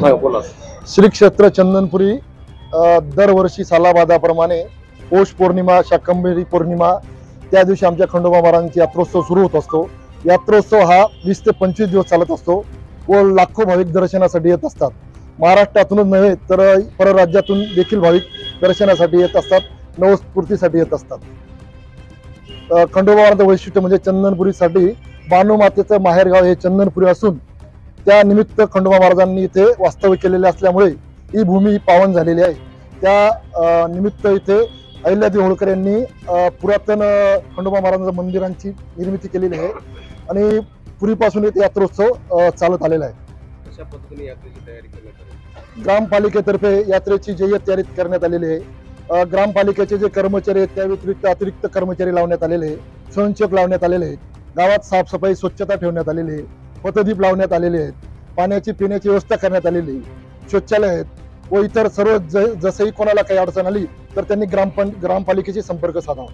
सांगा बोला. श्री क्षेत्र चंदनपुरी दरवर्षी सालाबादाप्रमाणे पौष पौर्णिमा, शाकंभरी पौर्णिमा त्या दिवशी आमच्या खंडोबा महाराजांची यात्रोत्सव सुरू होत असतो. यात्रोत्सव हा 20 ते 25 दिवस चालत असतो व लाखो भाविक दर्शनासाठी येत असतात. महाराष्ट्रातूनच नव्हे तर परराज्यातून देखील भाविक दर्शनासाठी येत असतात, नवस्फूर्तीसाठी येत असतात. खंडोबा महाराजांचं वैशिष्ट्य म्हणजे चंदनपुरीसाठी बाणूमातेचं माहेरगाव हे चंदनपुरी असून त्या निमित्त खंडोबा महाराजांनी इथे वास्तव्य केलेले असल्यामुळे ही भूमी पावन झालेली आहे. त्या निमित्त इथे अहिल्यादेवी होळकर यांनी पुरातन खंडोबा महाराजांच्या मंदिरांची निर्मिती केलेली आहे आणि पूर्वीपासून इथे यात्रोत्सव चालत आलेला आहे. कशा पद्धतीने यात्रेची तयारी करण्यात आली? ग्रामपालिकेतर्फे यात्रेची जय्यत तयारी करण्यात आलेली आहे. ग्रामपालिकेचे जे कर्मचारी आहेत त्या व्यतिरिक्त अतिरिक्त कर्मचारी लावण्यात आलेले आहे, स्वयंसेवक लावण्यात आलेले आहेत. गावात साफसफाई स्वच्छता ठेवण्यात आलेली आहे, पथदीप लावण्यात आलेले आहेत, पाण्याची पिण्याची व्यवस्था करण्यात आलेली आहे, शौचालय आहेत व इतर सर्व जसंही कोणाला काही अडचण आली तर त्यांनी ग्रामपालिकेशी संपर्क साधावा.